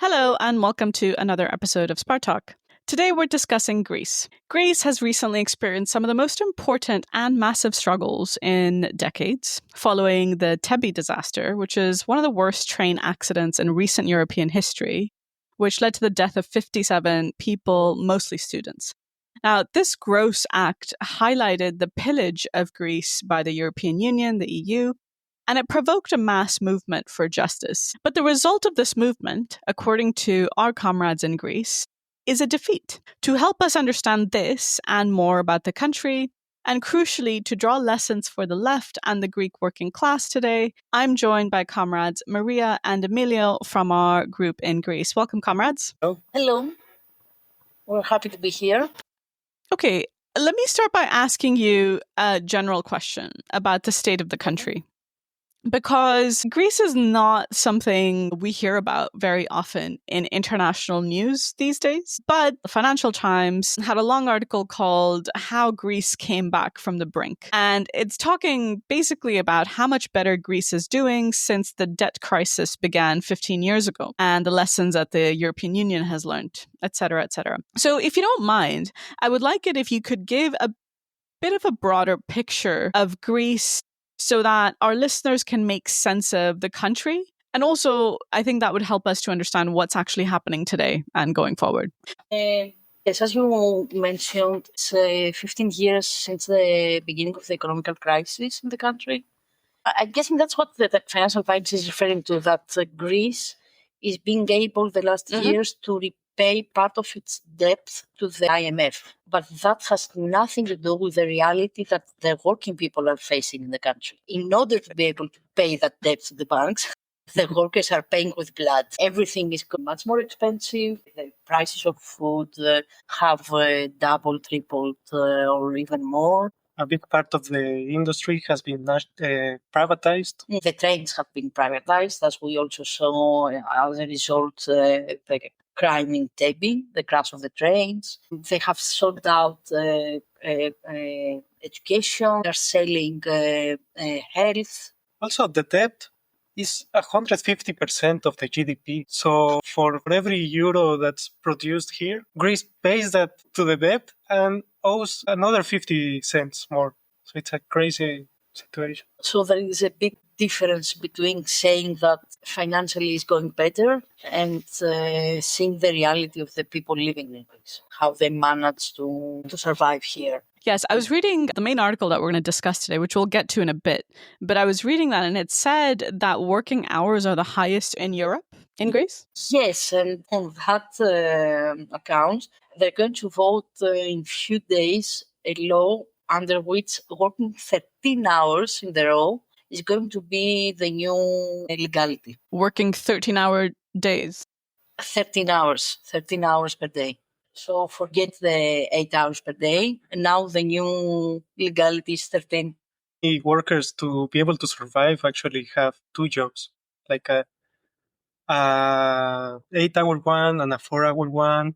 Hello, and welcome to another episode of Spartalk. Today we're discussing Greece. Greece has recently experienced some of the most important and massive struggles in decades, following the Tempi disaster, which is one of the worst train accidents in recent European history, which led to the death of 57 people, mostly students. Now, this gross act highlighted the pillage of Greece by the European Union, the EU, and it provoked a mass movement for justice. But the result of this movement, according to our comrades in Greece, is a defeat. To help us understand this and more about the country, and crucially to draw lessons for the left and the Greek working class today, I'm joined by comrades Maria and Emilio from our group in Greece. Welcome, comrades. Hello. We're happy to be here. Okay, let me start by asking you a general question about the state of the country. Because Greece is not something we hear about very often in international news these days. But the Financial Times had a long article called How Greece Came Back from the Brink. And it's talking basically about how much better Greece is doing since the debt crisis began 15 years ago and the lessons that the European Union has learned, etc., etc. So if you don't mind, I would like it if you could give a bit of a broader picture of Greece so that our listeners can make sense of the country. And also, I think that would help us to understand what's actually happening today and going forward. Yes, as you mentioned, it's 15 years since the beginning of the economic crisis in the country. I'm guessing that's what the Financial Times is referring to, that Greece is being able the last years to repay part of its debt to the IMF. But that has nothing to do with the reality that the working people are facing in the country. In order to be able to pay that debt to the banks, the workers are paying with blood. Everything is much more expensive. The prices of food have doubled, tripled, or even more. A big part of the industry has been privatized. The trains have been privatized, as we also saw as a result the crime in Tempi, the crash of the trains. They have sold out education, they're selling health. Also, the debt is 150% of the GDP. So for every euro that's produced here, Greece pays that to the debt and owes another 50 cents more. So it's a crazy situation. So there is a big difference between saying that financially is going better and seeing the reality of the people living in Greece, how they manage to survive here. Yes, I was reading the main article that we're going to discuss today, which we'll get to in a bit. But I was reading that and it said that working hours are the highest in Europe, in Greece? Yes, and on that account, they're going to vote in few days a law under which working 13 hours in a row is going to be the new legality. Working 13-hour days? 13 hours per day. So forget the 8 hours per day. And now the new legality is 13. Workers, to be able to survive, actually have two jobs, like a 8-hour one and a 4-hour one,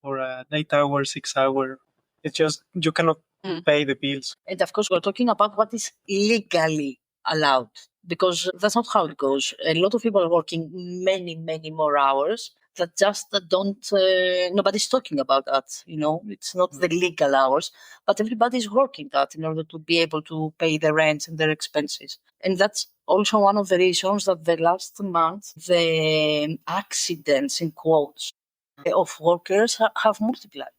or an 8-hour, 6-hour. It's just you cannot pay the bills. And of course, we're talking about what is legally allowed, because that's not how it goes. A lot of people are working many, many more hours that just don't, nobody's talking about that, it's not the legal hours, but everybody's working that in order to be able to pay their rents and their expenses. And that's also one of the reasons that the last month, the accidents, in quotes, of workers have multiplied.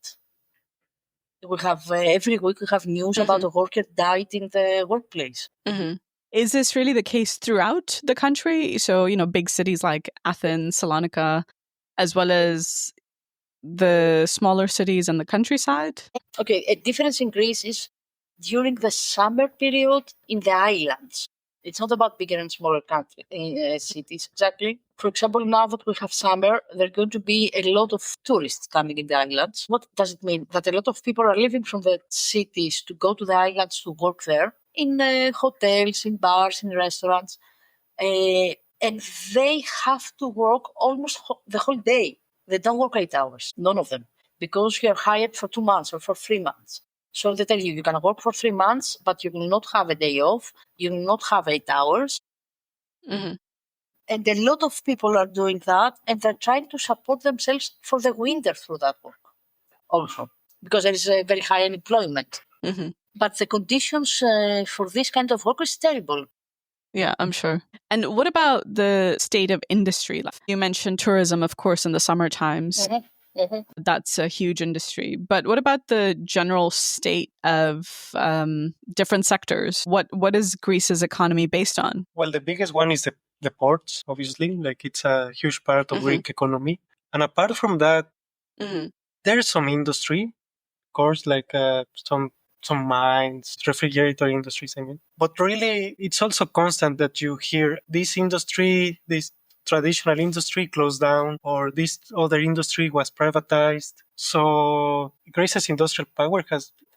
We have every week we have news about a worker died in the workplace. Is this really the case throughout the country? So, big cities like Athens, Salonika, as well as the smaller cities and the countryside? Okay, a difference in Greece is during the summer period in the islands. It's not about bigger and smaller cities, exactly. For example, now that we have summer, there are going to be a lot of tourists coming in the islands. What does it mean? That a lot of people are leaving from the cities to go to the islands to work there, in hotels, in bars, in restaurants. And they have to work almost the whole day. They don't work 8 hours, none of them, because you are hired for 2 months or for 3 months. So they tell you, you can work for 3 months, but you will not have a day off. You will not have 8 hours. And a lot of people are doing that, and they're trying to support themselves for the winter through that work also, because there is a very high unemployment. Mm-hmm. But the conditions for this kind of work is terrible. Yeah, I'm sure. And what about the state of industry? You mentioned tourism, of course, in the summer times. Mm-hmm. Mm-hmm. That's a huge industry. But what about the general state of different sectors? What is Greece's economy based on? Well, the biggest one is the ports, obviously. Like it's a huge part of Greek economy. And apart from that, there's some industry, of course, like some mines, refrigerator industries, I mean. But really, it's also constant that you hear this industry, this traditional industry closed down, or this other industry was privatized. So Greece's industrial power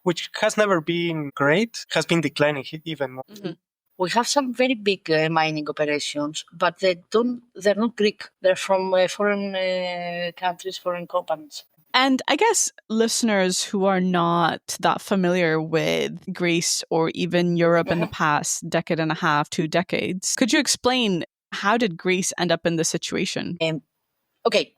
which has never been great, has been declining even more. Mm-hmm. We have some very big mining operations, but they're not Greek. They're from foreign countries, foreign companies. And I guess listeners who are not that familiar with Greece or even Europe in the past decade and a half, 2 decades, could you explain how did Greece end up in this situation? Okay,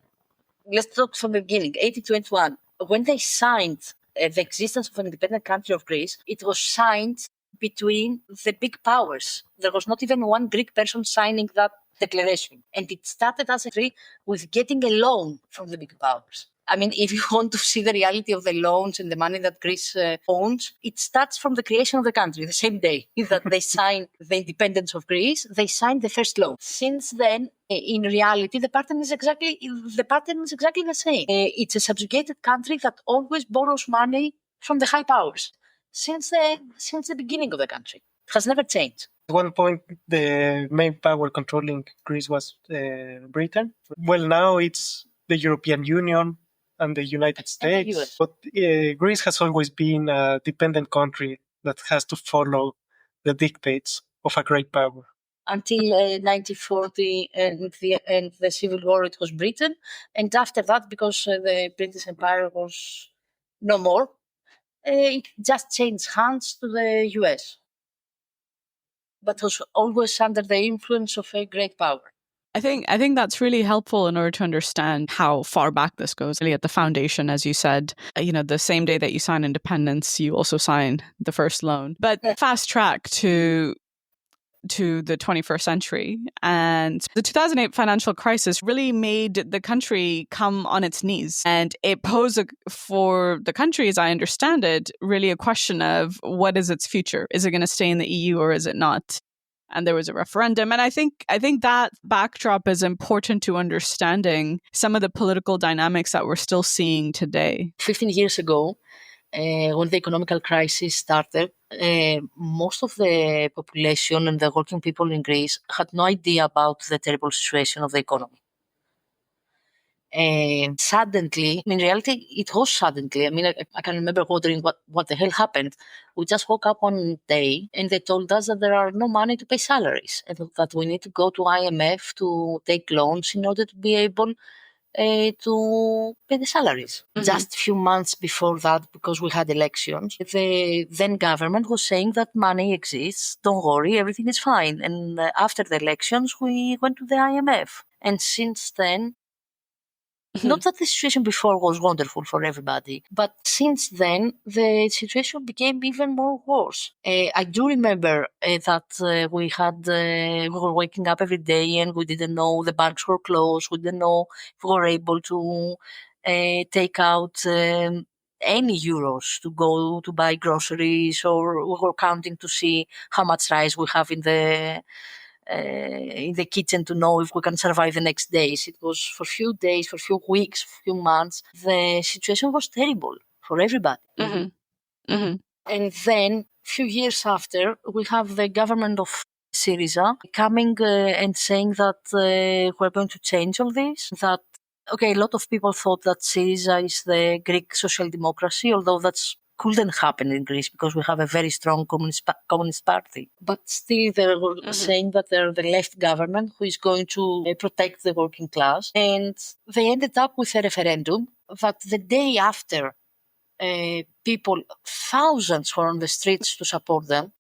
let's talk from the beginning. 1821, when they signed the existence of an independent country of Greece, it was signed between the big powers. There was not even one Greek person signing that declaration. And it started as a treaty with getting a loan from the big powers. I mean, if you want to see the reality of the loans and the money that Greece owns, it starts from the creation of the country, the same day that they signed the independence of Greece, they signed the first loan. Since then, in reality, the pattern is exactly the same. It's a subjugated country that always borrows money from the high powers since the beginning of the country. It has never changed. At one point, the main power controlling Greece was Britain. Well, now it's the European Union and the United States. But Greece has always been a dependent country that has to follow the dictates of a great power. Until 1940 and the Civil War, it was Britain. And after that, because the British Empire was no more, it just changed hands to the US. But was always under the influence of a great power. I think that's really helpful in order to understand how far back this goes. Really, at the foundation, as you said, the same day that you sign independence, you also sign the first loan. But fast track to the 21st century, and the 2008 financial crisis really made the country come on its knees, and it posed for the country, as I understand it, really a question of what is its future? Is it going to stay in the EU or is it not? And there was a referendum. And I think that backdrop is important to understanding some of the political dynamics that we're still seeing today. 15 years ago, when the economic crisis started, most of the population and the working people in Greece had no idea about the terrible situation of the economy. And suddenly, in reality, it was suddenly. I mean, I can remember wondering what the hell happened. We just woke up one day and they told us that there are no money to pay salaries and that we need to go to IMF to take loans in order to be able to pay the salaries. Mm-hmm. Just a few months before that, because we had elections, the then government was saying that money exists, don't worry, everything is fine. And after the elections, we went to the IMF. And since then, not that the situation before was wonderful for everybody, but since then, the situation became even more worse. I do remember that we were waking up every day and we didn't know, the banks were closed, we didn't know if we were able to take out any euros to go to buy groceries, or we were counting to see how much rice we have in the kitchen to know if we can survive the next days. It was for a few days, for a few weeks, for a few months. The situation was terrible for everybody. Mm-hmm. Mm-hmm. And then, a few years after, we have the government of Syriza coming and saying that we're going to change all this. That, okay, a lot of people thought that Syriza is the Greek social democracy, although that's couldn't happen in Greece because we have a very strong communist party. But still, they were saying that they're the left government who is going to protect the working class. And they ended up with a referendum that the day after, thousands were on the streets to support them.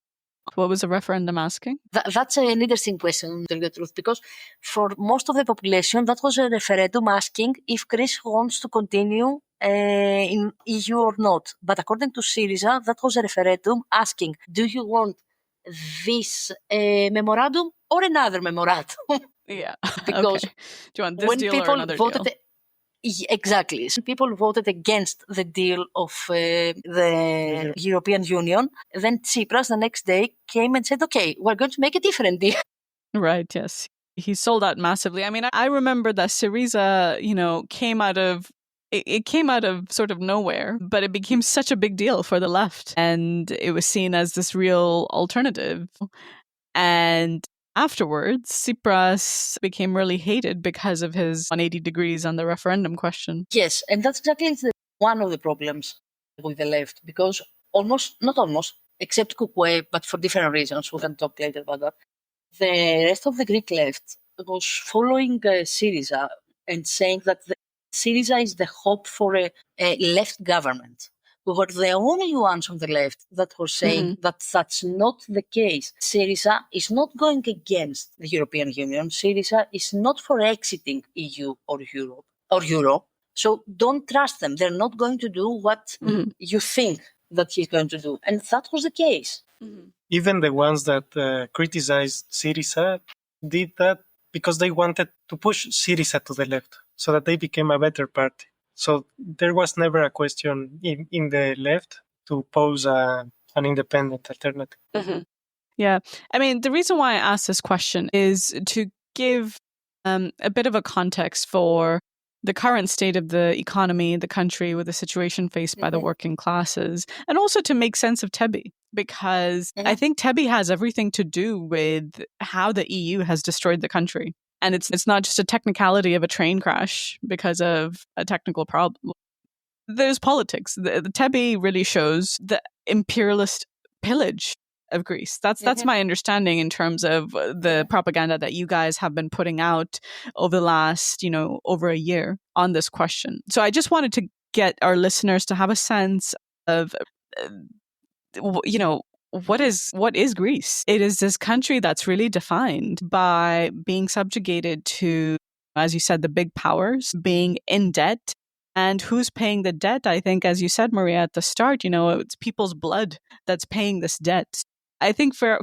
What was the referendum asking? That's an interesting question, to tell you the truth, because for most of the population, that was a referendum asking if Greece wants to continue in EU or not. But according to Syriza, that was a referendum asking, do you want this memorandum or another memorandum? Yeah. Because okay. Do you want this when deal or people another voted, deal? exactly, some people voted against the deal of the European Union. Then Tsipras the next day came and said, okay, we're going to make a different deal. Right, yes. He sold out massively. I mean, I remember that Syriza, came out of it came out of sort of nowhere, but it became such a big deal for the left. And it was seen as this real alternative. And afterwards, Tsipras became really hated because of his 180 degrees on the referendum question. Yes, and that's exactly one of the problems with the left, because not almost, except Kukwe, but for different reasons. We can talk later about that. The rest of the Greek left was following Syriza and saying that Syriza is the hope for a left government. We were the only ones on the left that were saying that that's not the case. Syriza is not going against the European Union. Syriza is not for exiting EU or Europe or Euro. So don't trust them. They're not going to do what you think that he's going to do. And that was the case. Even the ones that criticized Syriza did that because they wanted to push Syriza to the left so that they became a better party. So there was never a question in the left to pose an independent alternative. Yeah. I mean, the reason why I asked this question is to give a bit of a context for the current state of the economy, the country, with the situation faced by the working classes, and also to make sense of Tempi, because I think Tempi has everything to do with how the EU has destroyed the country. And it's not just a technicality of a train crash because of a technical problem. There's politics. The Tempi really shows the imperialist pillage of Greece. That's my understanding in terms of the propaganda that you guys have been putting out over the last, over a year on this question. So I just wanted to get our listeners to have a sense of, what is Greece? It is this country that's really defined by being subjugated to, as you said, the big powers, being in debt. And who's paying the debt? I think, as you said, Maria, at the start, it's people's blood that's paying this debt. I think for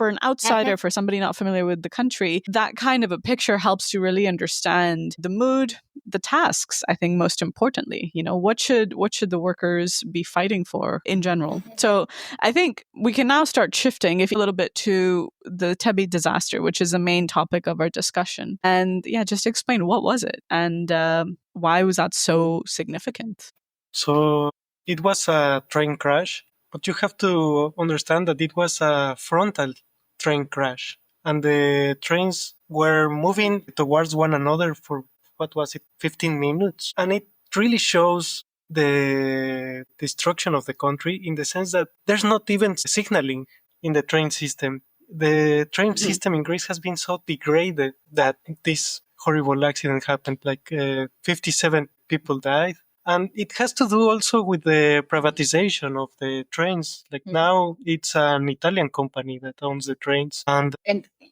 an outsider, for somebody not familiar with the country, that kind of a picture helps to really understand the mood, the tasks. I think most importantly, what should the workers be fighting for in general? So I think we can now start shifting a little bit to the Tempi disaster, which is the main topic of our discussion. And just explain what was it and why was that so significant? So it was a train crash, but you have to understand that it was a frontal train crash, and the trains were moving towards one another for, 15 minutes. And it really shows the destruction of the country in the sense that there's not even signaling in the train system. The train system in Greece has been so degraded that this horrible accident happened, 57 people died. And it has to do also with the privatization of the trains. Now it's an Italian company that owns the trains. And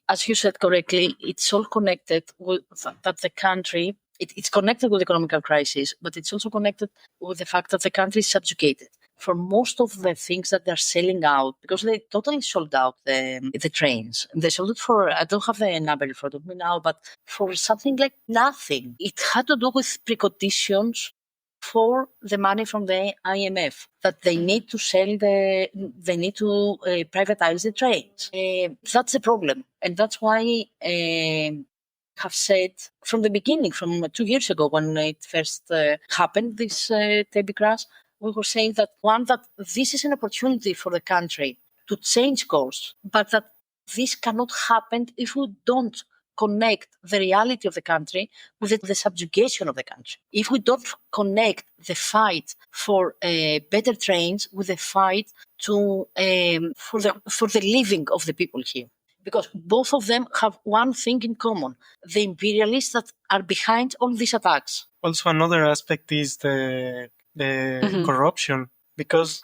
as you said correctly, it's all connected with that the country, it's connected with the economic crisis, but it's also connected with the fact that the country is subjugated. For most of the things that they're selling out, because they totally sold out the trains. They sold it for, I don't have the number in front of me now, but for something like nothing. It had to do with preconditions for the money from the IMF, that they need to privatize the trains. That's the problem. And that's why have said from the beginning, from 2 years ago when it first happened, this Tempi crash, we were saying that this is an opportunity for the country to change course, but that this cannot happen if we don't connect the reality of the country with the subjugation of the country. If we don't connect the fight for better trains with the fight for the living of the people here. Because both of them have one thing in common: the imperialists that are behind all these attacks. Also, another aspect is the corruption, because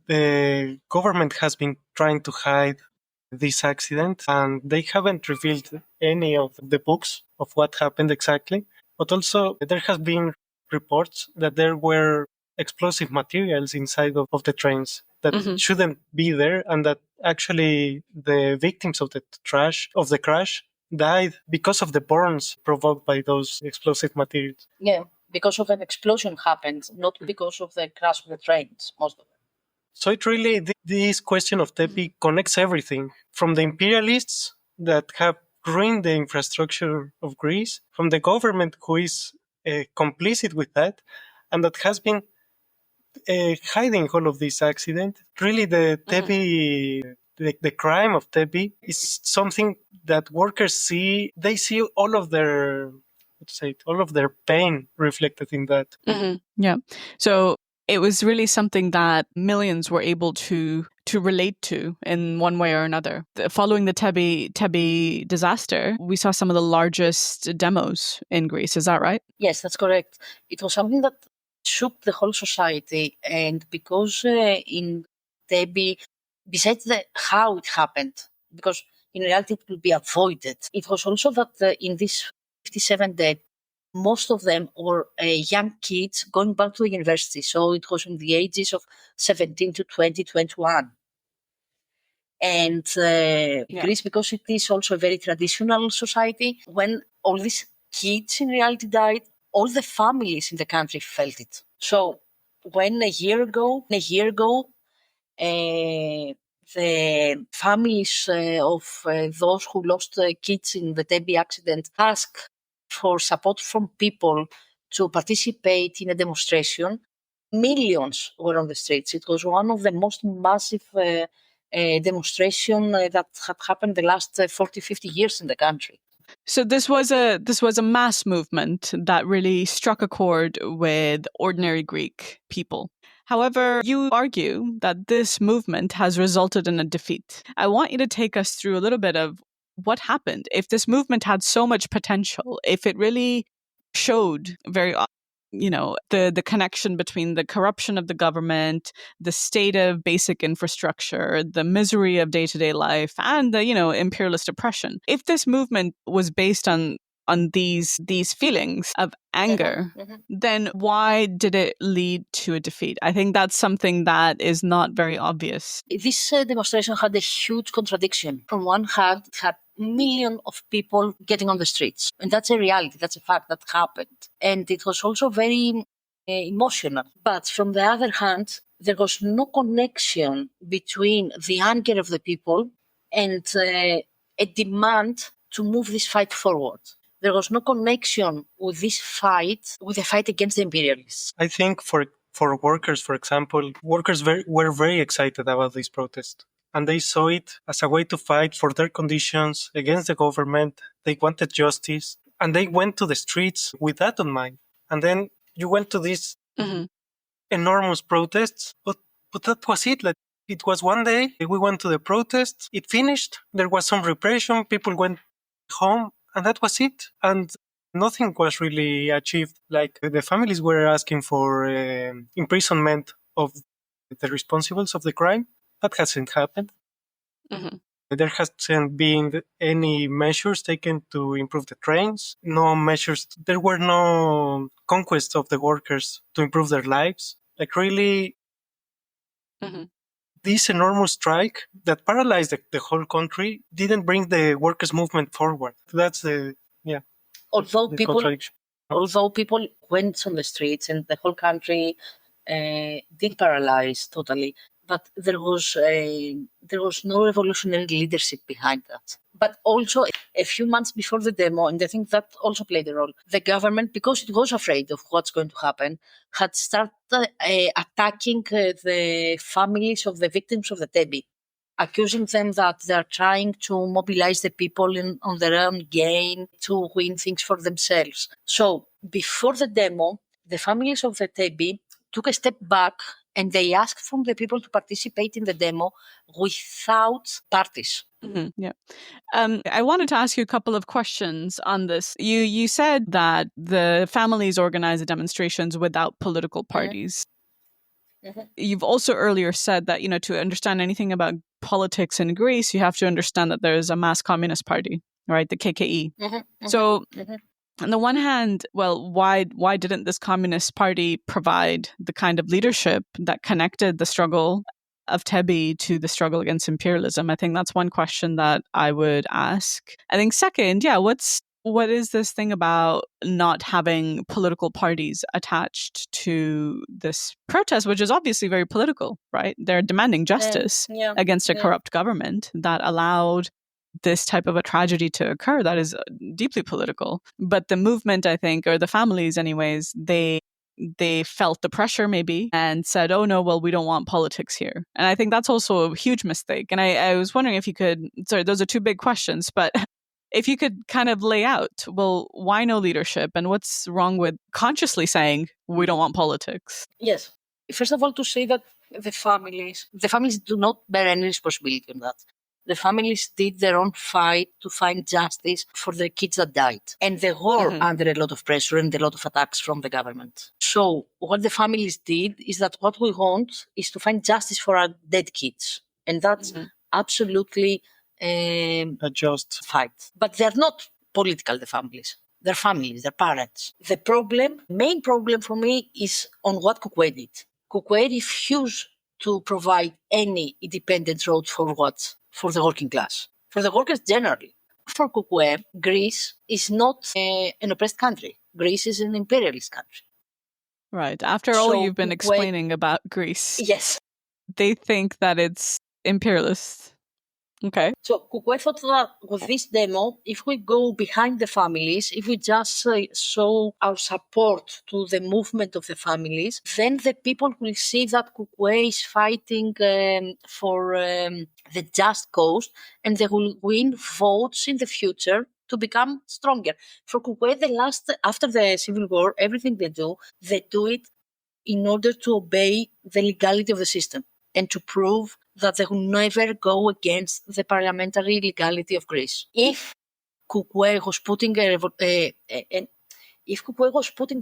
the government has been trying to hide this accident, and they haven't revealed any of the books of what happened exactly. But also, there has been reports that there were explosive materials inside of the trains that shouldn't be there, and that actually the victims of the crash died because of the burns provoked by those explosive materials. Yeah, because of an explosion happened, not because of the crash of the trains, most of it. So it really, this question of Tempi connects everything from the imperialists that have ruined the infrastructure of Greece, from the government who is complicit with that, and that has been hiding all of this accident. Really, the Tempi, the crime of Tempi is something that workers see. They see all of their, all of their pain reflected in that. Yeah. So it was really something that millions were able to relate to in one way or another. Following the Tempi disaster, we saw some of the largest demos in Greece. Is that right? Yes, that's correct. It was something that shook the whole society, and because in Tempi, besides how it happened, because in reality it will be avoided, it was also that in this 57 days, most of them were young kids going back to the university. So it was in the ages of 17 to 20, 21. And Greece, because it is also a very traditional society, when all these kids in reality died, all the families in the country felt it. So when a year ago, the families of those who lost kids in the Tempi accident asked for support from people to participate in a demonstration, millions were on the streets. It was one of the most massive demonstration that had happened the last 40, 50 years in the country. So this was a mass movement that really struck a chord with ordinary Greek people. However, you argue that this movement has resulted in a defeat. I want you to take us through a little bit of what happened. If this movement had so much potential, if it really showed very the connection between the corruption of the government, the state of basic infrastructure, the misery of day-to-day life, and the imperialist oppression. If this movement was based on these feelings of anger, then why did it lead to a defeat? I think that's something that is not very obvious. This demonstration had a huge contradiction. From one hand, it had millions of people getting on the streets. And that's a reality. That's a fact that happened. And it was also very emotional. But from the other hand, there was no connection between the anger of the people and a demand to move this fight forward. There was no connection with this fight, with the fight against the imperialists. I think for workers, for example, workers were very excited about this protest. And they saw it as a way to fight for their conditions against the government. They wanted justice. And they went to the streets with that in mind. And then you went to these enormous protests. But that was it. Like, it was one day, we went to the protests. It finished. There was some repression. People went home. And that was it. And nothing was really achieved. Like, the families were asking for imprisonment of the responsibles of the crime. That hasn't happened. There hasn't been any measures taken to improve the trains. No measures. There were no conquests of the workers to improve their lives. Like, really, this enormous strike that paralyzed the whole country didn't bring the workers' movement forward. That's the contradiction. Although people went on the streets and the whole country did paralyze totally, but there was no revolutionary leadership behind that. But also a few months before the demo, and I think that also played a role, the government, because it was afraid of what's going to happen, had started attacking the families of the victims of the Tempi, accusing them that they are trying to mobilize the people on their own gain to win things for themselves. So before the demo, the families of the Tempi took a step back and they asked from the people to participate in the demo without parties. Yeah. I wanted to ask you a couple of questions on this. You said that the families organized the demonstrations without political parties. You've also earlier said that, to understand anything about politics in Greece, you have to understand that there is a mass communist party, right? The KKE. So on the one hand, well, why didn't this communist party provide the kind of leadership that connected the struggle of Tempi to the struggle against imperialism? I think that's one question that I would ask. I think second, what is this thing about not having political parties attached to this protest, which is obviously very political, right? They're demanding justice against a corrupt government that allowed this type of a tragedy to occur that is deeply political. But the movement, I think, or the families anyways, they felt the pressure maybe and said, oh no, well, we don't want politics here. And I think that's also a huge mistake. And I was wondering if you could, sorry, those are two big questions, but if you could kind of lay out, well, why no leadership and what's wrong with consciously saying we don't want politics? Yes. First of all, to say that the families do not bear any responsibility on that. The families did their own fight to find justice for the kids that died. And they were under a lot of pressure and a lot of attacks from the government. So what the families did is that what we want is to find justice for our dead kids. And that's absolutely a just fight. But they're not political, the families. They're families, they're parents. The main problem for me is on what Kukwe did. Kukwe refused to provide any independent road for what? For the working class, for the workers generally. For Kukwe, Greece is not an oppressed country. Greece is an imperialist country. Right. After all you've been explaining about Greece, yes, they think that it's imperialist. Okay. So Kukwe thought that with this demo, if we go behind the families, if we just show our support to the movement of the families, then the people will see that Kukwe is fighting for the just cause, and they will win votes in the future to become stronger. For Kukwe, after the Civil War, everything they do it in order to obey the legality of the system and to prove that they will never go against the parliamentary legality of Greece. If Kukwe was putting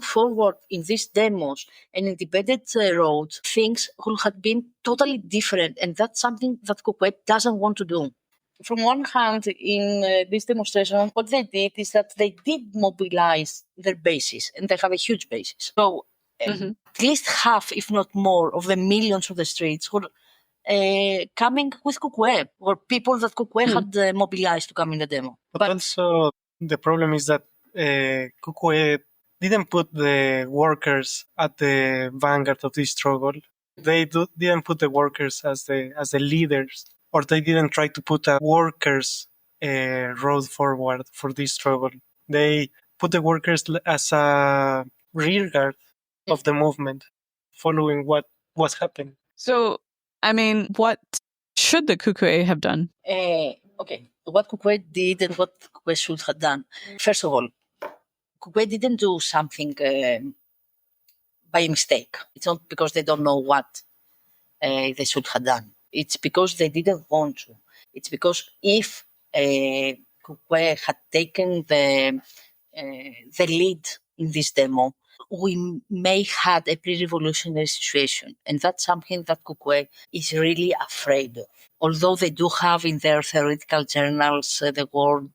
forward in these demos an independent road, things would have been totally different, and that's something that Kukwe doesn't want to do. From one hand, in this demonstration, what they did is that they did mobilize their bases, and they have a huge basis. So at least half, if not more, of the millions of the streets were coming with Kukwe, or people that Kukwe had mobilized to come in the demo. But also, the problem is that Kukwe didn't put the workers at the vanguard of this struggle. They didn't put the workers as the leaders, or they didn't try to put a workers' road forward for this struggle. They put the workers as a rearguard of the movement, following what was happening. So, I mean, what should the Kukwe have done? Okay, what Kukwe did and what Kukwe should have done. First of all, Kukwe didn't do something by mistake. It's not because they don't know what they should have done. It's because they didn't want to. It's because if Kukwe had taken the lead in this demo, we may have a pre-revolutionary situation. And that's something that Kukwe is really afraid of. Although they do have in their theoretical journals the word,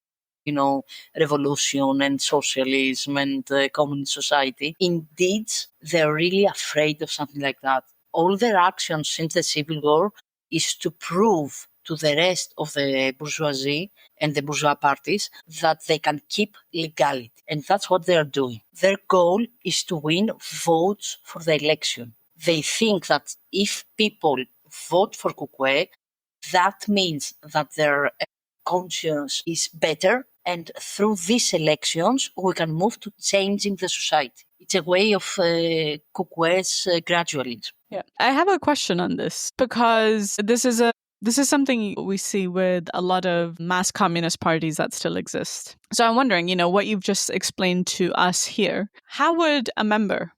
revolution and socialism and communist society, indeed, they're really afraid of something like that. All their actions since the Civil War is to prove to the rest of the bourgeoisie and the bourgeois parties that they can keep legality. And that's what they're doing. Their goal is to win votes for the election. They think that if people vote for Kukwe, that means that their conscience is better. And through these elections, we can move to changing the society. It's a way of Kukwe's gradualism. Yeah, I have a question on this because this is something we see with a lot of mass communist parties that still exist. So I'm wondering, what you've just explained to us here, how would a member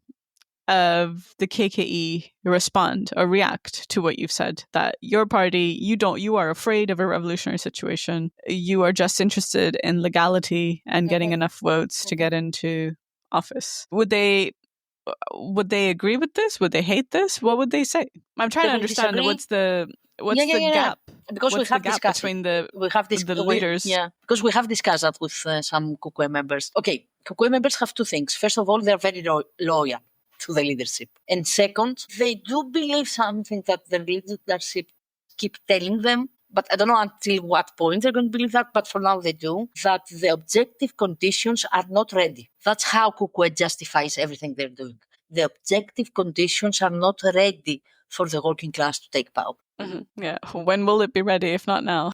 of the KKE respond or react to what you've said? That your party, you are afraid of a revolutionary situation. You are just interested in legality and getting enough votes to get into office. Would they would they agree with this? Would they hate this? What would they say? I'm trying to understand what's the gap. Because what's the gap between the leaders? Because we have discussed that with some KUKUE members. Okay, KUKUE members have two things. First of all, they're very loyal to the leadership. And second, they do believe something that the leadership keep telling them, but I don't know until what point they're going to believe that, but for now they do, that the objective conditions are not ready. That's how KUKUE justifies everything they're doing. The objective conditions are not ready for the working class to take power. Mm-hmm. Yeah. When will it be ready, if not now?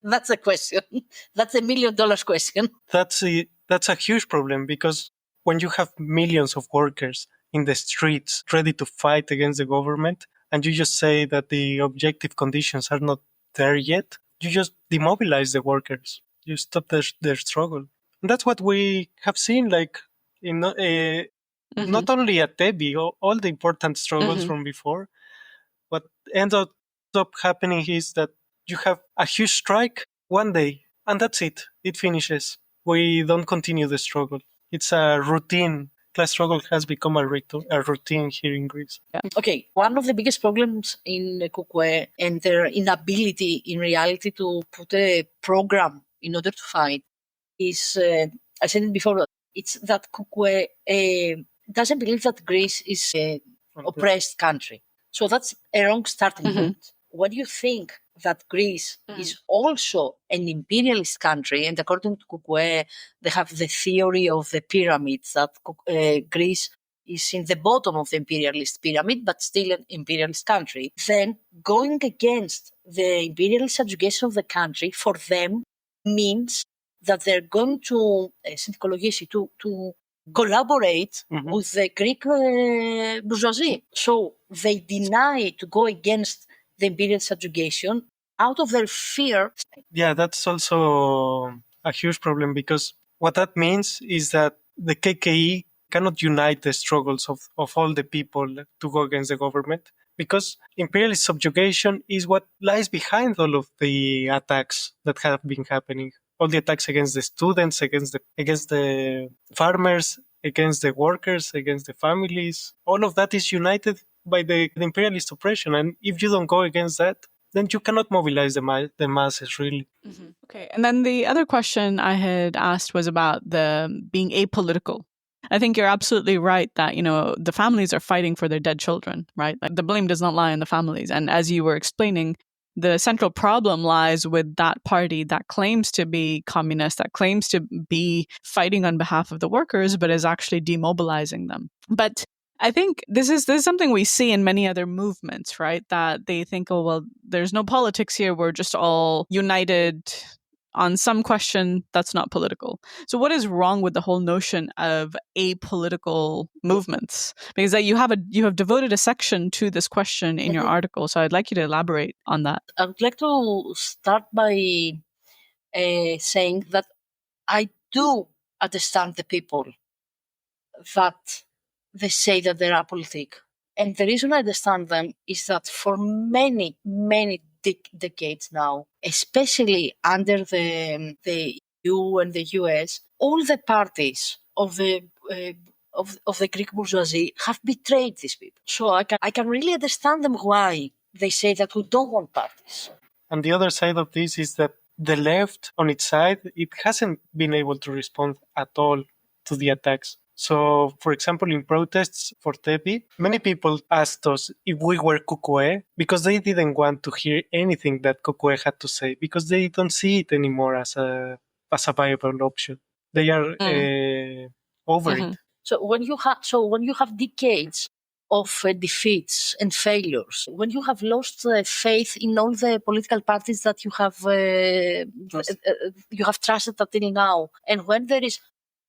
That's a question. That's $1 million question. That's a huge problem, because when you have millions of workers in the streets ready to fight against the government, and you just say that the objective conditions are not there yet, you just demobilize the workers. You stop their struggle. And that's what we have seen, like, in not only at Tempi, all the important struggles from before. What ends up happening is that you have a huge strike one day, and that's it. It finishes. We don't continue the struggle. It's a routine. Class struggle has become a routine here in Greece. Yeah. Okay, one of the biggest problems in KUKUE and their inability in reality to put a program in order to fight is, I said it before, it's that KUKUE doesn't believe that Greece is an oppressed country. So that's a wrong starting point. When you think that Greece is also an imperialist country, and according to KUKUE, they have the theory of the pyramids, that Greece is in the bottom of the imperialist pyramid, but still an imperialist country, then going against the imperialist subjugation of the country for them means that they're going to collaborate with the Greek bourgeoisie. So they deny to go against the imperial subjugation out of their fear. Yeah, that's also a huge problem, because what that means is that the KKE cannot unite the struggles of all the people to go against the government, because imperialist subjugation is what lies behind all of the attacks that have been happening. All the attacks against the students, against the farmers, against the workers, against the families. All of that is united by the imperialist oppression. And if you don't go against that, then you cannot mobilize the masses, really. Okay. And then the other question I had asked was about the being apolitical. I think you're absolutely right that, the families are fighting for their dead children, right? Like, the blame does not lie on the families. And as you were explaining, the central problem lies with that party that claims to be communist, that claims to be fighting on behalf of the workers, but is actually demobilizing them. But I think this is something we see in many other movements, right? That they think, oh, well, there's no politics here. We're just all united on some question that's not political. So what is wrong with the whole notion of apolitical movements? Because you have devoted a section to this question in your article. So I'd like you to elaborate on that. I would like to start by saying that I do understand the people that they say that they're apolitic. And the reason I understand them is that for many, many decades now, especially under the EU and the US, all the parties of the Greek bourgeoisie have betrayed these people. So I can really understand them why they say that we don't want parties. And the other side of this is that the left, on its side, it hasn't been able to respond at all to the attacks. So, for example, in protests for Tempi, many people asked us if we were KUKUE, because they didn't want to hear anything that KUKUE had to say, because they don't see it anymore as a viable option. They are over it. So when you have decades of defeats and failures, when you have lost faith in all the political parties that you have trusted until now, and when there is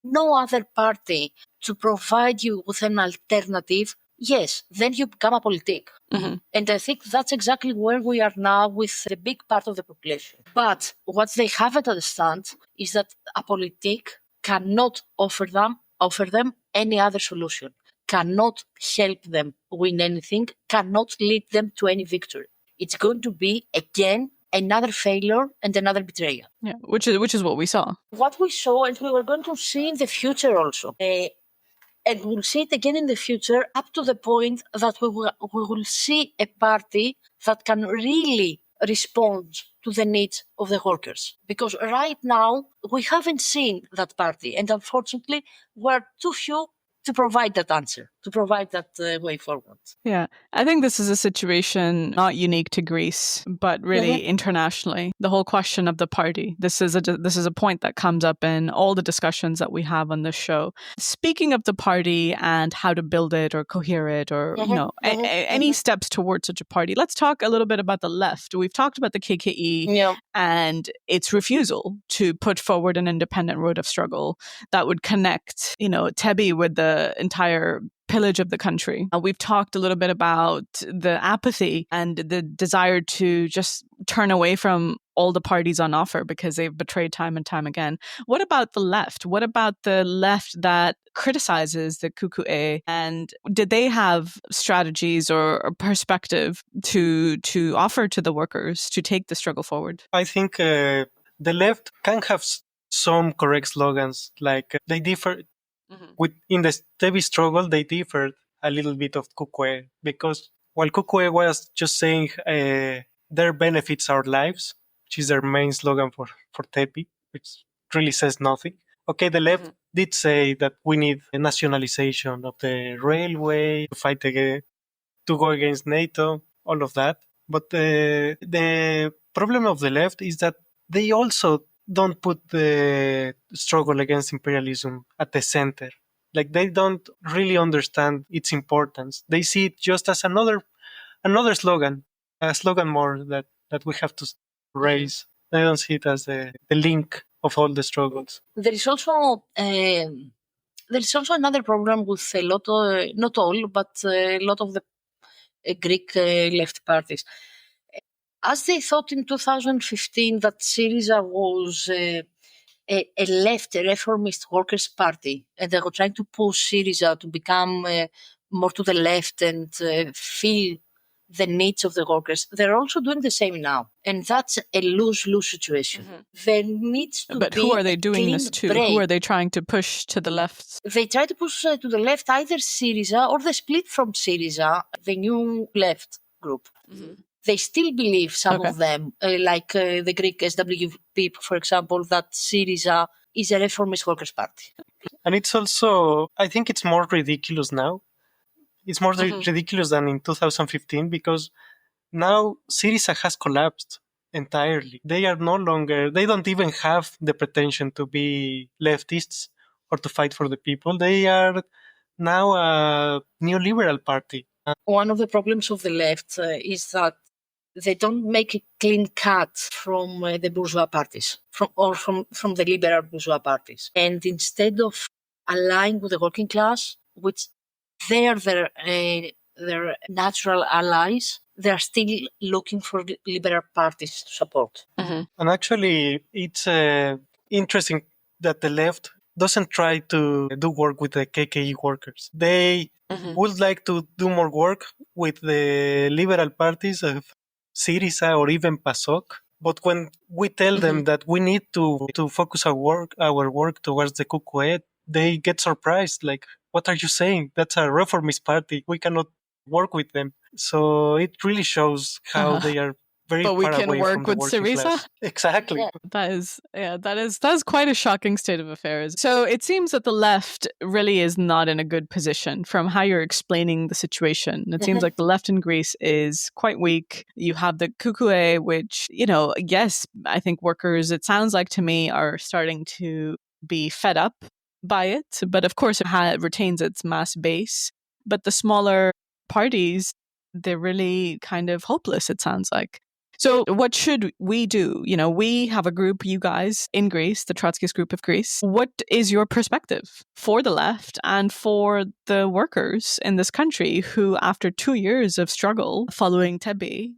no other party to provide you with an alternative, yes, then you become apolitic. And I think that's exactly where we are now with the big part of the population. But what they haven't understand is that apolitic cannot offer them any other solution, cannot help them win anything, cannot lead them to any victory. It's going to be, again, another failure and another betrayal. Yeah, which is what we saw. What we saw, and we were going to see in the future also. And we'll see it again in the future, up to the point that we will see a party that can really respond to the needs of the workers. Because right now, we haven't seen that party. And unfortunately, we're too few to provide that answer, to provide that way forward. Yeah, I think this is a situation not unique to Greece, but really internationally. The whole question of the party. This is a point that comes up in all the discussions that we have on this show. Speaking of the party and how to build it or cohere it, or any steps towards such a party, let's talk a little bit about the left. We've talked about the KKE and its refusal to put forward an independent road of struggle that would connect, Tempi with the entire pillage of the country. We've talked a little bit about the apathy and the desire to just turn away from all the parties on offer because they've betrayed time and time again. What about the left? What about the left that criticizes the KKE? And did they have strategies or perspective to offer to the workers to take the struggle forward? I think the left can have some correct slogans, like they differ. In the Tempi struggle, they differed a little bit of KKE, because while KKE was just saying their benefits our lives, which is their main slogan for Tempi, which really says nothing. Okay, the left did say that we need a nationalization of the railway to fight again, to go against NATO, all of that. But the problem of the left is that they also don't put the struggle against imperialism at the center. Like, they don't really understand its importance. They see it just as another slogan, a slogan more that we have to raise. They don't see it as the link of all the struggles. There is also another problem with a lot of, not all, but a lot of the Greek left parties. As they thought in 2015 that Syriza was a left, a reformist workers' party, and they were trying to push Syriza to become more to the left and feel the needs of the workers. They're also doing the same now, and that's a lose-lose situation. There needs to But be who are they doing this to? break. Who are they trying to push to the left? They try to push to the left either Syriza or the split from Syriza, the new left group. They still believe, some of them, like the Greek SWP, for example, that Syriza is a reformist workers' party. And it's also, I think it's more ridiculous now. It's more ridiculous than in 2015, because now Syriza has collapsed entirely. They are no longer, they don't even have the pretension to be leftists or to fight for the people. They are now a neoliberal party. One of the problems of the left is that they don't make a clean cut from the bourgeois parties, from the liberal bourgeois parties. And instead of allying with the working class, which they are their natural allies, they are still looking for liberal parties to support. And actually, it's interesting that the left doesn't try to do work with the KKE workers. They would like to do more work with the liberal parties of Syriza or even PASOK. But when we tell them that we need to focus our work towards the KKE, they get surprised. Like, what are you saying? That's a reformist party. We cannot work with them. So it really shows how they are very far away from the working class. But we can work with Syriza? Exactly. Yeah. That is quite a shocking state of affairs. So it seems that the left really is not in a good position from how you're explaining the situation. It seems like the left in Greece is quite weak. You have the KKE, which, yes, I think workers, it sounds like to me, are starting to be fed up by it. But of course, it retains its mass base. But the smaller parties, they're really kind of hopeless, it sounds like. So what should we do? We have a group, you guys, in Greece, the Trotskyist Group of Greece. What is your perspective for the left and for the workers in this country who, after 2 years of struggle following Tempi,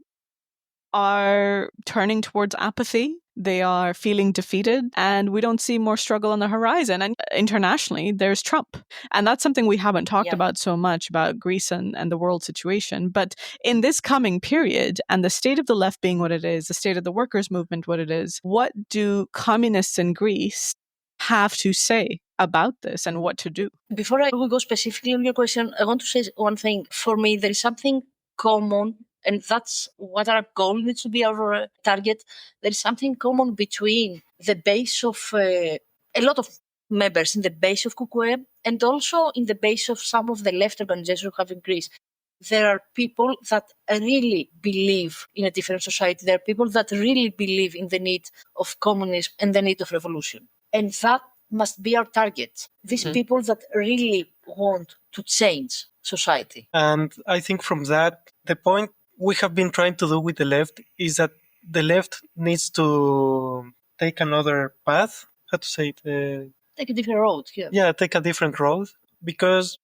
are turning towards apathy? They are feeling defeated, and we don't see more struggle on the horizon. And internationally, there's Trump. And that's something we haven't talked about so much, about Greece and the world situation. But in this coming period, and the state of the left being what it is, the state of the workers' movement what it is, what do communists in Greece have to say about this and what to do? Before I go specifically on your question, I want to say one thing. For me, there is something common, and that's what our goal needs to be, our target. There is something common between the base of a lot of members in the base of KUKUE and also in the base of some of the left organizations we have in Greece. There are people that really believe in a different society. There are people that really believe in the need of communism and the need of revolution. And that must be our target. These people that really want to change society. And I think from that, the point we have been trying to do with the left is that the left needs to take another path. How to say it? Take a different road. Yeah, take a different road. Because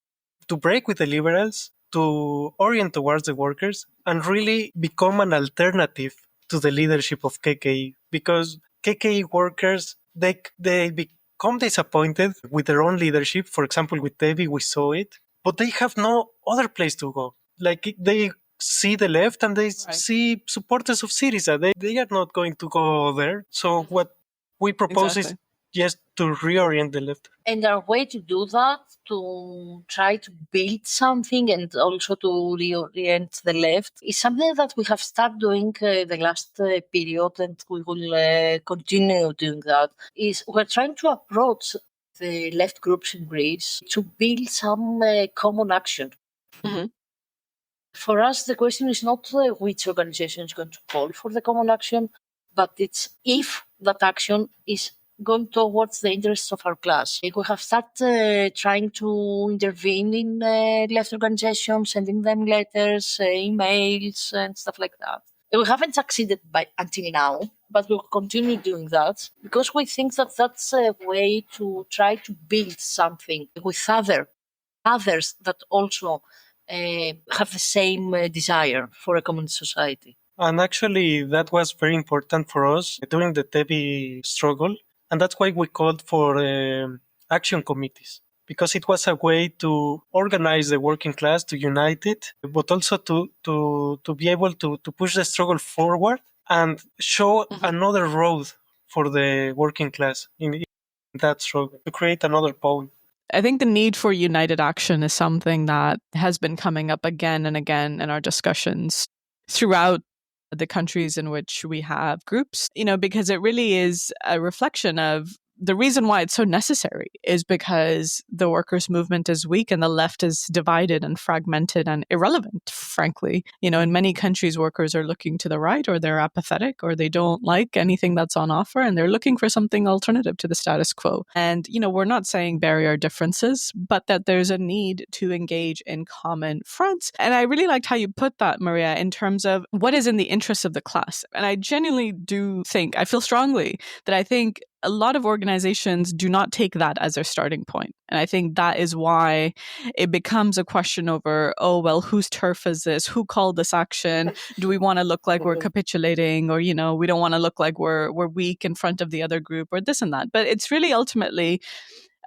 to break with the liberals, to orient towards the workers, and really become an alternative to the leadership of KKE. Because KKE workers, they become disappointed with their own leadership. For example, with Tempi, we saw it. But they have no other place to go. Like, they see the left and they see supporters of Syriza. They are not going to go there. So what we propose is just to reorient the left. And our way to do that, to try to build something and also to reorient the left, is something that we have started doing the last period, and we will continue doing that, is we're trying to approach the left groups in Greece to build some common action. Mm-hmm. For us, the question is not which organization is going to call for the common action, but it's if that action is going towards the interests of our class. We have started trying to intervene in left organizations, sending them letters, emails, and stuff like that. We haven't succeeded until now, but we'll continue doing that because we think that that's a way to try to build something with others that also have the same desire for a common society. And actually, that was very important for us during the Tempi struggle. And that's why we called for action committees, because it was a way to organize the working class, to unite it, but also to be able to push the struggle forward and show another road for the working class in that struggle, to create another pole. I think the need for united action is something that has been coming up again and again in our discussions throughout the countries in which we have groups, because it really is a reflection of the reason why it's so necessary is because the workers' movement is weak and the left is divided and fragmented and irrelevant, frankly. In many countries, workers are looking to the right, or they're apathetic, or they don't like anything that's on offer, and they're looking for something alternative to the status quo. And, we're not saying bury our differences, but that there's a need to engage in common fronts. And I really liked how you put that, Maria, in terms of what is in the interests of the class. And I genuinely I feel strongly that I think a lot of organizations do not take that as their starting point. And I think that is why it becomes a question over, whose turf is this? Who called this action? Do we want to look like we're capitulating, or, we don't want to look like we're weak in front of the other group, or this and that. But it's really ultimately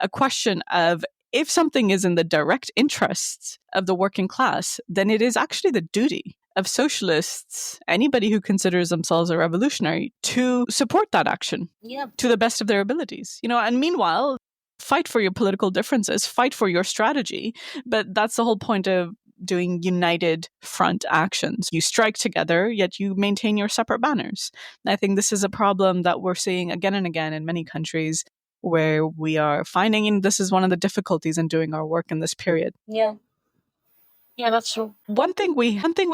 a question of, if something is in the direct interests of the working class, then it is actually the duty of socialists, anybody who considers themselves a revolutionary, to support that action to the best of their abilities. And meanwhile, fight for your political differences, fight for your strategy. But that's the whole point of doing united front actions. You strike together, yet you maintain your separate banners. And I think this is a problem that we're seeing again and again in many countries, where we are finding this is one of the difficulties in doing our work in this period. Yeah, that's true. One thing we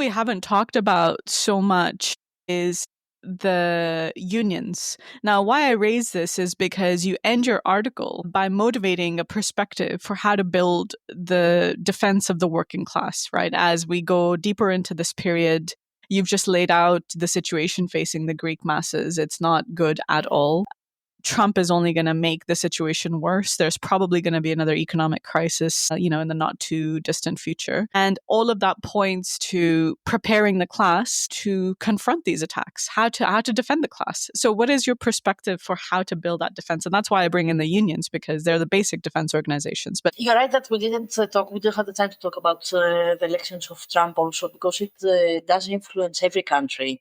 haven't talked about so much is the unions. Now, why I raise this is because you end your article by motivating a perspective for how to build the defense of the working class, right? As we go deeper into this period, you've just laid out the situation facing the Greek masses. It's not good at all. Trump is only going to make the situation worse. There's probably going to be another economic crisis, in the not too distant future. And all of that points to preparing the class to confront these attacks, how to defend the class. So what is your perspective for how to build that defense? And that's why I bring in the unions, because they're the basic defense organizations. But you're right that we didn't have the time to talk about the elections of Trump also, because it does influence every country,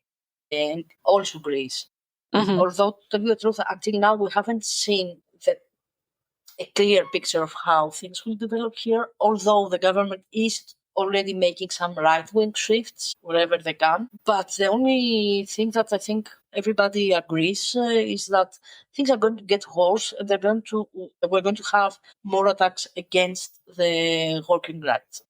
and also Greece. Although, to tell you the truth, until now we haven't seen a clear picture of how things will develop here, although the government is already making some right-wing shifts wherever they can. But the only thing that I think everybody agrees is that things are going to get worse, and we're going to have more attacks against the working rights.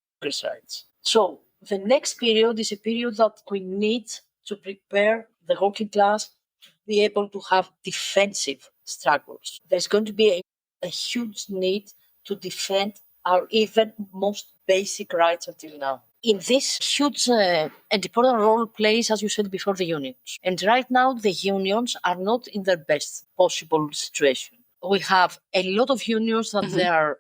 So the next period is a period that we need to prepare the working class to be able to have defensive struggles. There's going to be a huge need to defend our even most basic rights until now. In this huge and important role plays, as you said before, the unions. And right now, the unions are not in their best possible situation. We have a lot of unions that they are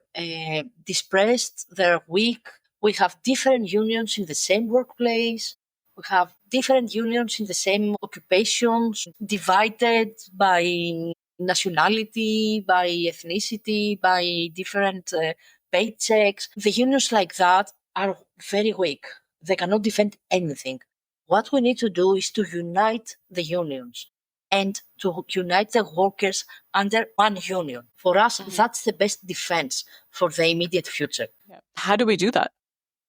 dispersed, they're weak. We have different unions in the same workplace. We have different unions in the same occupations, divided by nationality, by ethnicity, by different paychecks. The unions like that are very weak. They cannot defend anything. What we need to do is to unite the unions and to unite the workers under one union. For us, that's the best defense for the immediate future. How do we do that?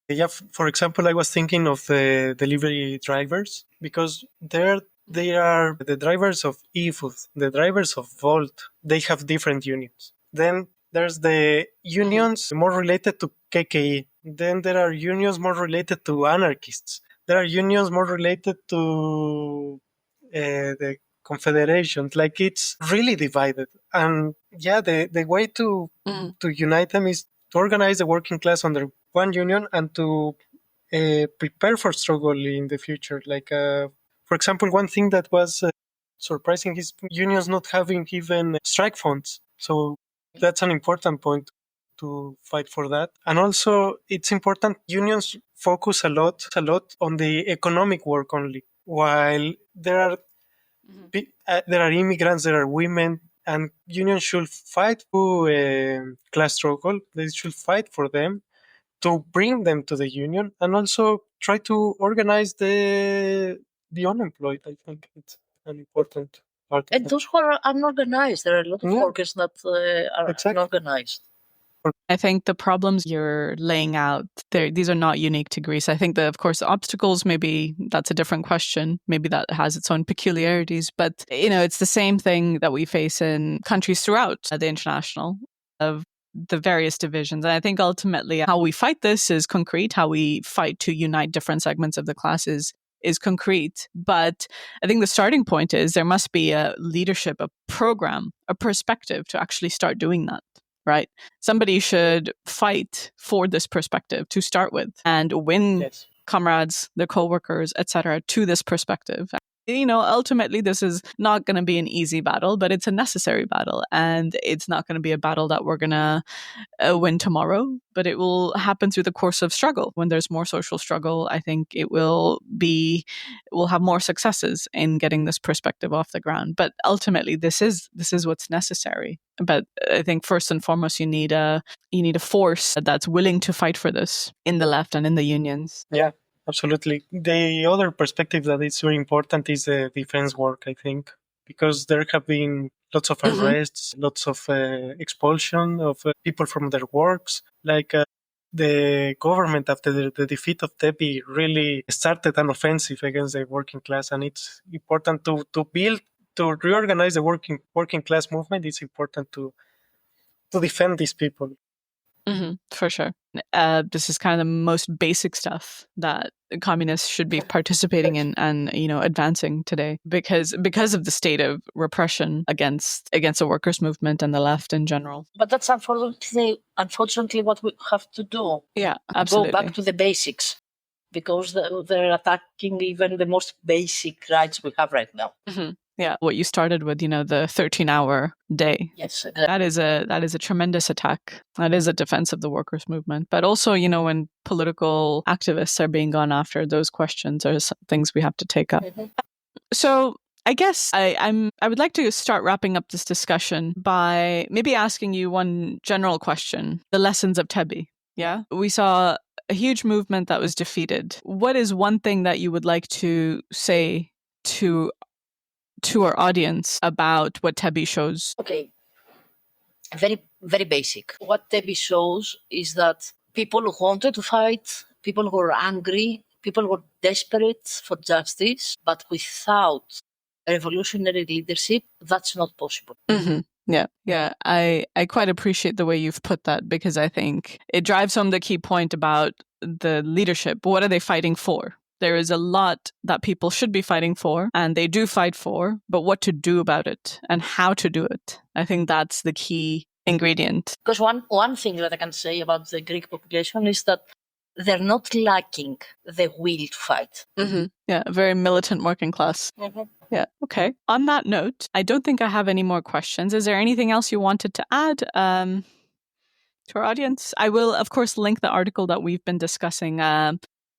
Yeah, for example, I was thinking of the delivery drivers, because they are the drivers of eFood, the drivers of Volt. They have different unions. Then there's the unions more related to KKE. Then there are unions more related to anarchists. There are unions more related to the confederation. Like, it's really divided. And yeah, the way to unite them is to organize the working class under one union and to prepare for struggle in the future. Like, for example, one thing that was surprising is unions not having even strike funds. So that's an important point to fight for that. And also, it's important unions focus a lot on the economic work only, while there are immigrants, there are women, and unions should fight for class struggle. They should fight for them, to bring them to the union, and also try to organize the unemployed. I think it's an important part. And those who are unorganized, there are a lot of workers that are unorganized. I think the problems you're laying out, these are not unique to Greece. I think that, of course, obstacles, maybe that's a different question. Maybe that has its own peculiarities. But, it's the same thing that we face in countries throughout the international, of the various divisions. And I think ultimately how we fight this is concrete. How we fight to unite different segments of the classes is concrete. But I think the starting point is there must be a leadership, a program, a perspective to actually start doing that. Right? Somebody should fight for this perspective to start with and win comrades, their co-workers, etc., to this perspective. Ultimately, this is not going to be an easy battle, but it's a necessary battle. And it's not going to be a battle that we're going to win tomorrow, but it will happen through the course of struggle. When there's more social struggle, I think we'll have more successes in getting this perspective off the ground. But ultimately, this is what's necessary. But I think first and foremost, you need a force that's willing to fight for this in the left and in the unions. Yeah. Absolutely. The other perspective that is very important is the defense work, I think, because there have been lots of arrests, lots of expulsion of people from their works. Like, the government, after the defeat of Tempi, really started an offensive against the working class, and it's important to reorganize the working class movement. It's important to defend these people. For sure. This is kind of the most basic stuff that communists should be participating in and advancing today, because of the state of repression against the workers' movement and the left in general. But that's unfortunately what we have to do. Yeah, absolutely. Go back to the basics, because they're attacking even the most basic rights we have right now. Yeah, what you started with, the 13-hour day. Yes, that is a tremendous attack. That is a defense of the workers' movement. But also, when political activists are being gone after, those questions are things we have to take up. So I guess I would like to start wrapping up this discussion by maybe asking you one general question: the lessons of Tempi. Yeah, we saw a huge movement that was defeated. What is one thing that you would like to say to our audience about what Tempi shows? Okay. Very, very basic. What Tempi shows is that people who wanted to fight, people who are angry, people who are desperate for justice, but without revolutionary leadership, that's not possible. Mm-hmm. Yeah. I quite appreciate the way you've put that, because I think it drives home the key point about the leadership. What are they fighting for? There is a lot that people should be fighting for, and they do fight for, but what to do about it and how to do it. I think that's the key ingredient. Because one thing that I can say about the Greek population is that they're not lacking the will to fight. Mm-hmm. Yeah, a very militant working class. Mm-hmm. Yeah, okay. On that note, I don't think I have any more questions. Is there anything else you wanted to add to our audience? I will, of course, link the article that we've been discussing.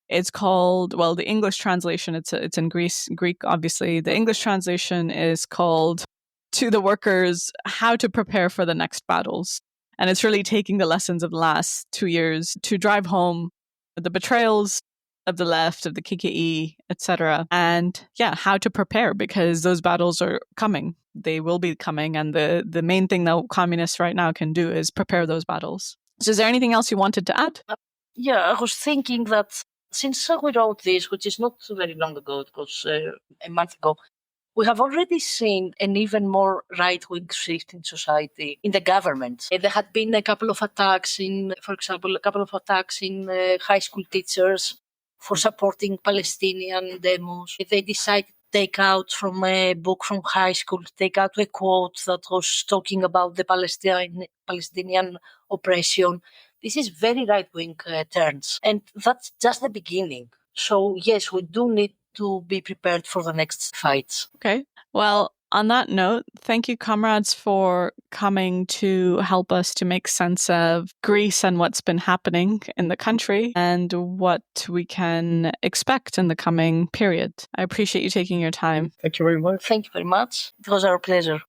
It's called, well, the English translation, it's in Greek, obviously. The English translation is called To the Workers, How to Prepare for the Next Battles. And it's really taking the lessons of the last 2 years to drive home the betrayals of the left, of the KKE, etc. And yeah, how to prepare, because those battles are coming. They will be coming. And the main thing that communists right now can do is prepare those battles. So is there anything else you wanted to add? Yeah, I was thinking that since we wrote this, which is not very long ago, it was a month ago, we have already seen an even more right-wing shift in society, in the government. There had been a couple of attacks in high school teachers for supporting Palestinian demos. They decided to take out from a book from high school, take out a quote that was talking about the Palestinian oppression. This is very right-wing turns, and that's just the beginning. So yes, we do need to be prepared for the next fights. Okay. Well, on that note, thank you, comrades, for coming to help us to make sense of Greece and what's been happening in the country and what we can expect in the coming period. I appreciate you taking your time. Thank you very much. Thank you very much. It was our pleasure.